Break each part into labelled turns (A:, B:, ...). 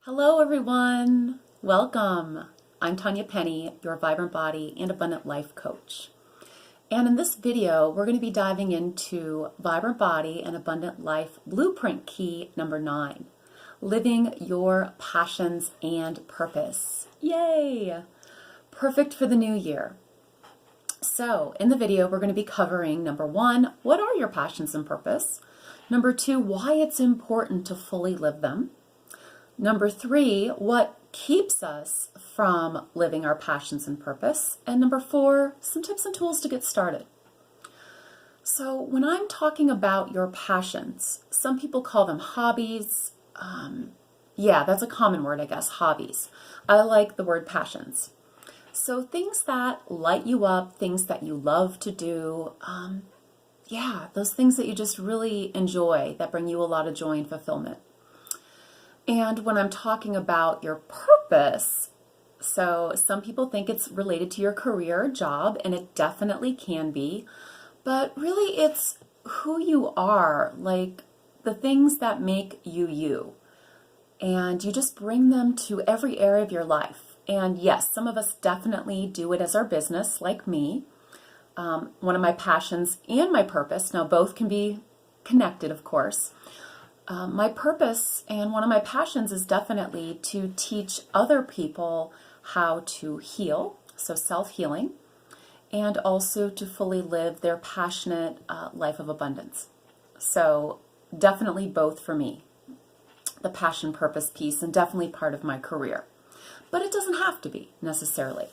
A: Hello everyone, welcome. I'm Tanya Penny, your Vibrant Body and Abundant Life Coach. And in this video, we're going to be diving into Vibrant Body and Abundant Life Blueprint Key number 9, living your passions and purpose. Yay! Perfect for the new year. So in the video, we're going to be covering number 1, what are your passions and purpose? Number 2, why it's important to fully live them. Number 3, what keeps us from living our passions and purpose. And number 4, some tips and tools to get started. So when I'm talking about your passions, some people call them hobbies. Yeah, that's a common word, I guess, hobbies. I like the word passions. So things that light you up, things that you love to do. Yeah, those things that you just really enjoy, that bring you a lot of joy and fulfillment. And when I'm talking about your purpose, so some people think it's related to your career or job, and it definitely can be, but really it's who you are, like the things that make you you. And you just bring them to every area of your life. And yes, some of us definitely do it as our business, like me. One of my passions and my purpose, now both can be connected, of course. My purpose and one of my passions is definitely to teach other people how to heal, so self-healing, and also to fully live their passionate life of abundance. So definitely both for me, the passion purpose piece, and definitely part of my career. But it doesn't have to be necessarily.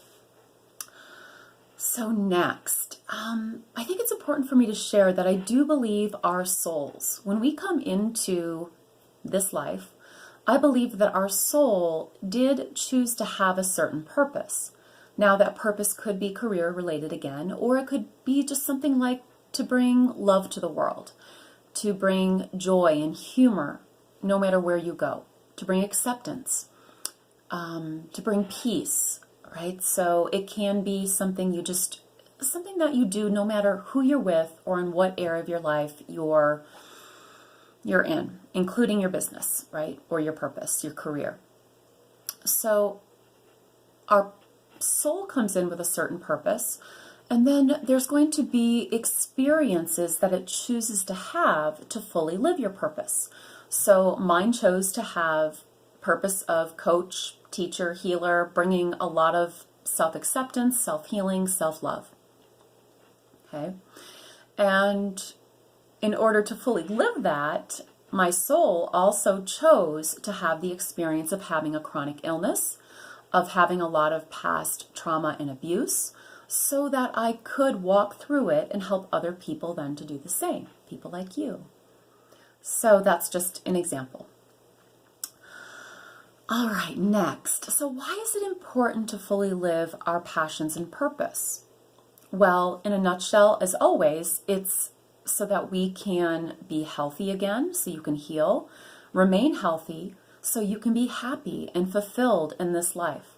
A: So next, I think it's important for me to share that I do believe our souls, when we come into this life, I believe that our soul did choose to have a certain purpose. Now that purpose could be career related again, or it could be just something like to bring love to the world, to bring joy and humor no matter where you go, to bring acceptance, to bring peace. Right? So it can be something that you do no matter who you're with or in what area of your life you're in, including your business, right? Or your purpose, your career. So our soul comes in with a certain purpose, and then there's going to be experiences that it chooses to have to fully live your purpose. So mine chose to have purpose of coach, teacher, healer, bringing a lot of self-acceptance, self-healing, self-love. Okay? And in order to fully live that, my soul also chose to have the experience of having a chronic illness, of having a lot of past trauma and abuse, so that I could walk through it and help other people then to do the same, people like you. So that's just an example. All right, next. So why is it important to fully live our passions and purpose? Well, in a nutshell, as always, it's so that we can be healthy again, so you can heal, remain healthy, so you can be happy and fulfilled in this life.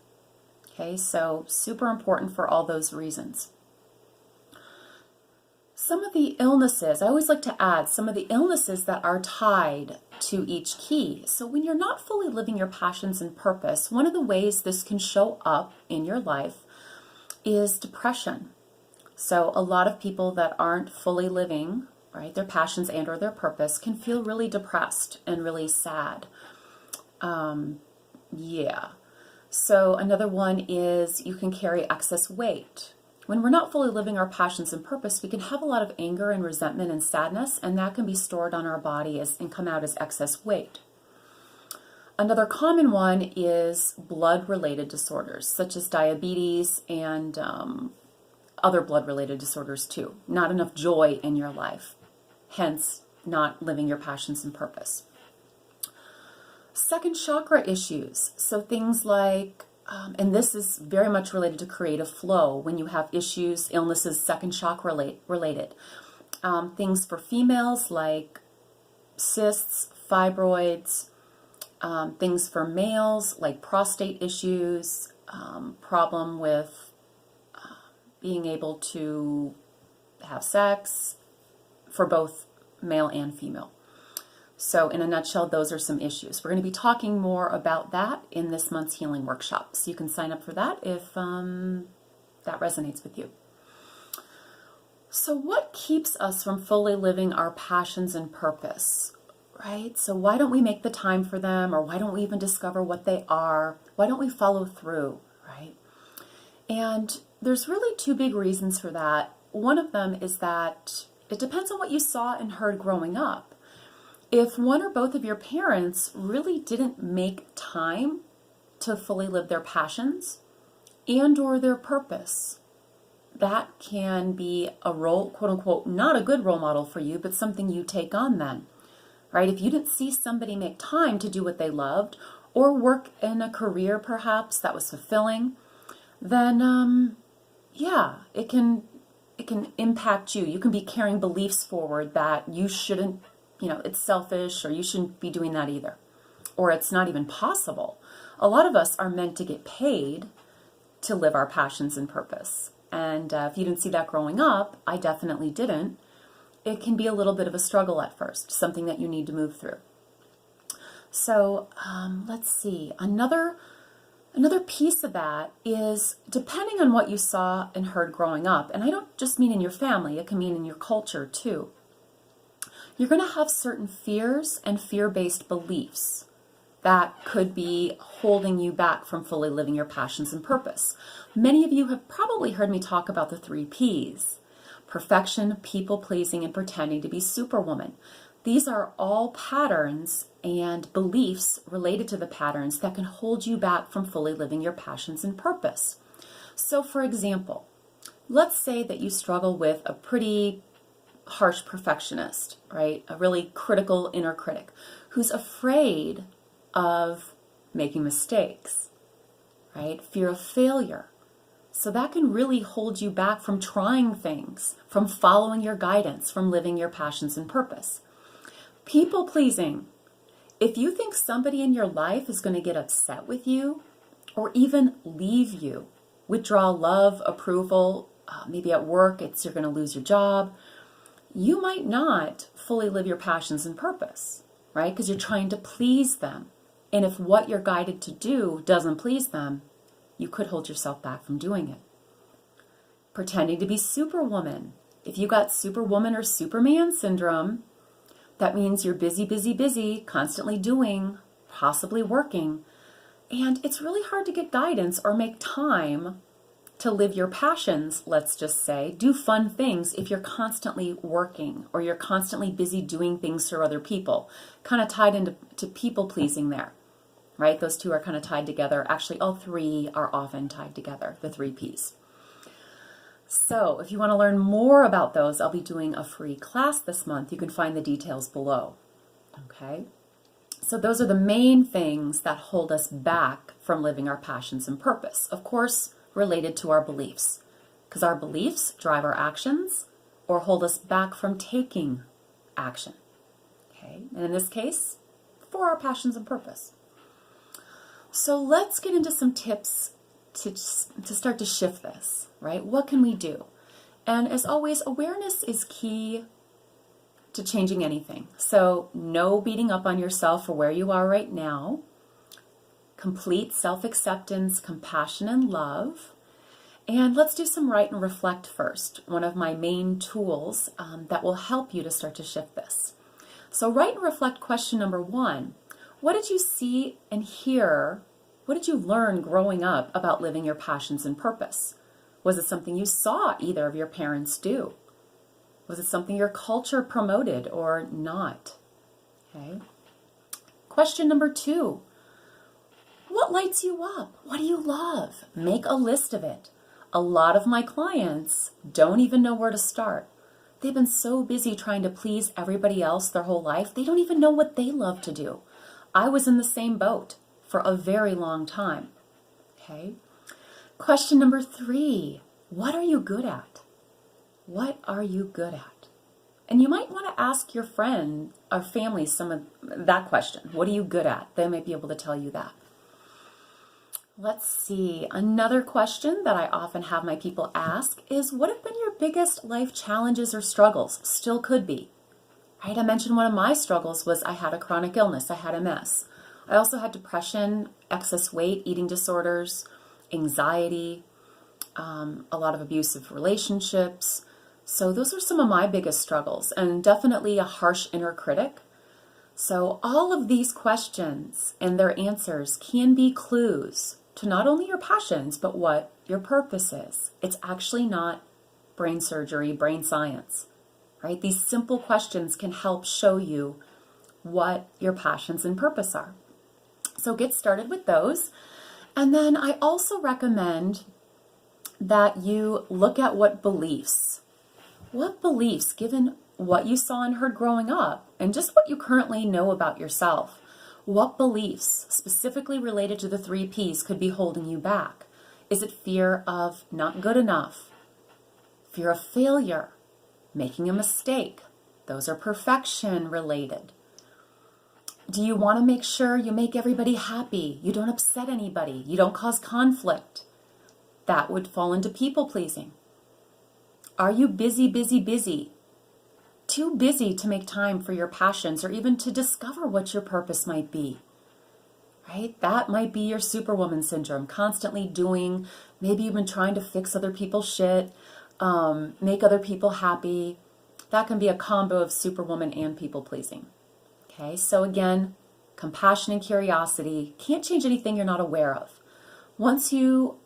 A: Okay, so super important for all those reasons. Some of the illnesses, I always like to add some of the illnesses that are tied to each key. So when you're not fully living your passions and purpose, one of the ways this can show up in your life is depression. So a lot of people that aren't fully living, right, their passions and or their purpose can feel really depressed and really sad. Yeah. So another one is you can carry excess weight. When we're not fully living our passions and purpose, we can have a lot of anger and resentment and sadness, and that can be stored on our body and come out as excess weight. Another common one is blood-related disorders, such as diabetes and other blood-related disorders too. Not enough joy in your life, hence not living your passions and purpose. Second chakra issues, so things like and this is very much related to creative flow when you have issues, illnesses, second chakra related. Things for females like cysts, fibroids, things for males like prostate issues, problem with being able to have sex for both male and female. So in a nutshell, those are some issues. We're going to be talking more about that in this month's healing workshop. So you can sign up for that if that resonates with you. So what keeps us from fully living our passions and purpose, right? So why don't we make the time for them, or why don't we even discover what they are? Why don't we follow through, right? And there's really two big reasons for that. One of them is that it depends on what you saw and heard growing up. If one or both of your parents really didn't make time to fully live their passions and or their purpose, that can be a role, quote unquote, not a good role model for you, but something you take on then, right? If you didn't see somebody make time to do what they loved or work in a career perhaps that was fulfilling, then yeah, it can impact you. You can be carrying beliefs forward that you shouldn't, it's selfish, or you shouldn't be doing that either, or it's not even possible. A lot of us are meant to get paid to live our passions and purpose. And if you didn't see that growing up, I definitely didn't. It can be a little bit of a struggle at first, something that you need to move through. So let's see. Another piece of that is, depending on what you saw and heard growing up, and I don't just mean in your family, it can mean in your culture too, you're going to have certain fears and fear-based beliefs that could be holding you back from fully living your passions and purpose. Many of you have probably heard me talk about the 3 Ps: perfection, people-pleasing, and pretending to be superwoman. These are all patterns and beliefs related to the patterns that can hold you back from fully living your passions and purpose. So for example, let's say that you struggle with a pretty harsh perfectionist, right? A really critical inner critic who's afraid of making mistakes, right? Fear of failure. So that can really hold you back from trying things, from following your guidance, from living your passions and purpose. People pleasing. If you think somebody in your life is going to get upset with you or even leave you, withdraw love, approval, maybe at work you're going to lose your job, you might not fully live your passions and purpose, right? Because you're trying to please them. And if what you're guided to do doesn't please them, you could hold yourself back from doing it. Pretending to be superwoman. If you got superwoman or superman syndrome, that means you're busy, busy, busy, constantly doing, possibly working. And it's really hard to get guidance or make time to live your passions, let's just say, do fun things if you're constantly working or you're constantly busy doing things for other people. Kind of tied into people pleasing there, right? Those two are kind of tied together. Actually, all 3 are often tied together, the 3 Ps. So if you want to learn more about those, I'll be doing a free class this month. You can find the details below. Okay? So those are the main things that hold us back from living our passions and purpose. Of course, related to our beliefs, because our beliefs drive our actions or hold us back from taking action. Okay? And in this case, for our passions and purpose. So let's get into some tips to start to shift this, right? What can we do? And as always, awareness is key to changing anything. So no beating up on yourself for where you are right now. Complete self-acceptance, compassion, and love. And let's do some write and reflect first, one of my main tools that will help you to start to shift this. So write and reflect question number 1. What did you see and hear? What did you learn growing up about living your passions and purpose? Was it something you saw either of your parents do? Was it something your culture promoted or not? Okay. Question number 2. What lights you up? What do you love? Make a list of it. A lot of my clients don't even know where to start. They've been so busy trying to please everybody else their whole life, they don't even know what they love to do. I was in the same boat for a very long time. Okay. Question number 3. What are you good at? What are you good at? And you might want to ask your friend or family some of that question. What are you good at? They might be able to tell you that. Let's see. Another question that I often have my people ask is, what have been your biggest life challenges or struggles? Still could be. right? I mentioned one of my struggles was I had a chronic illness. I had MS. I also had depression, excess weight, eating disorders, anxiety, a lot of abusive relationships. So those are some of my biggest struggles, and definitely a harsh inner critic. So all of these questions and their answers can be clues to not only your passions, but what your purpose is. It's actually not brain surgery, brain science, right? These simple questions can help show you what your passions and purpose are. So get started with those. And then I also recommend that you look at what beliefs, given what you saw and heard growing up and just what you currently know about yourself, what beliefs specifically related to the 3 Ps could be holding you back? Is it fear of not good enough? Fear of failure? Making a mistake? Those are perfection related. Do you want to make sure you make everybody happy? You don't upset anybody. You don't cause conflict. That would fall into people pleasing. Are you busy, busy, busy? Too busy to make time for your passions or even to discover what your purpose might be, right? That might be your superwoman syndrome, constantly doing, maybe you've been trying to fix other people's shit, make other people happy. That can be a combo of superwoman and people pleasing. Okay, so again, compassion and curiosity can't change anything you're not aware of. Once you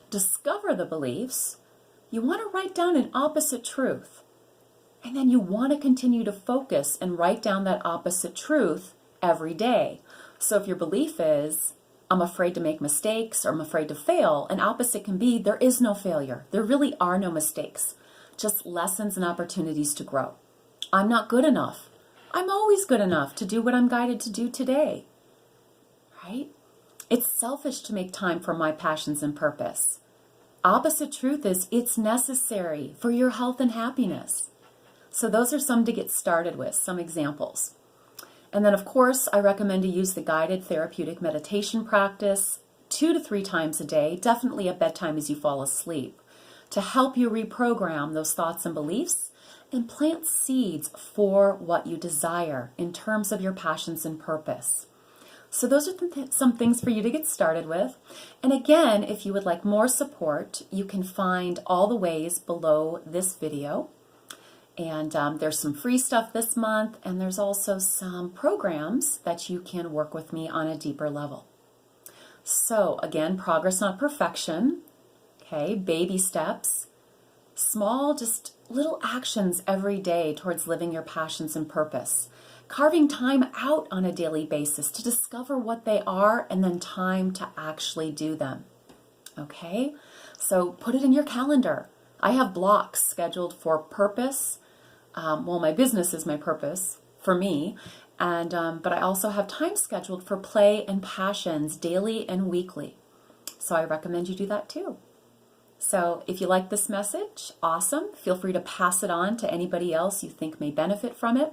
A: discover the beliefs, you want to write down an opposite truth. And then you want to continue to focus and write down that opposite truth every day. So if your belief is, I'm afraid to make mistakes or I'm afraid to fail, an opposite can be, there is no failure. There really are no mistakes, just lessons and opportunities to grow. I'm not good enough. I'm always good enough to do what I'm guided to do today, right? It's selfish to make time for my passions and purpose. Opposite truth is, it's necessary for your health and happiness. So those are some to get started with, some examples. And then, of course, I recommend to use the guided therapeutic meditation practice 2 to 3 times a day, definitely at bedtime as you fall asleep, to help you reprogram those thoughts and beliefs and plant seeds for what you desire in terms of your passions and purpose. So those are some things for you to get started with. And again, if you would like more support, you can find all the ways below this video. And there's some free stuff this month, and there's also some programs that you can work with me on a deeper level. So again, progress, not perfection. Okay, baby steps, small, just little actions every day towards living your passions and purpose. Carving time out on a daily basis to discover what they are and then time to actually do them. Okay, so put it in your calendar. I have blocks scheduled for purpose. Well, my business is my purpose for me, and but I also have time scheduled for play and passions daily and weekly. So I recommend you do that too. So if you like this message, awesome. Feel free to pass it on to anybody else you think may benefit from it.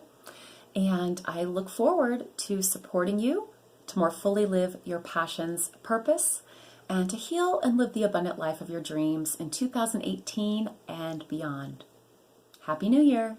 A: And I look forward to supporting you to more fully live your passions, purpose, and to heal and live the abundant life of your dreams in 2018 and beyond. Happy New Year!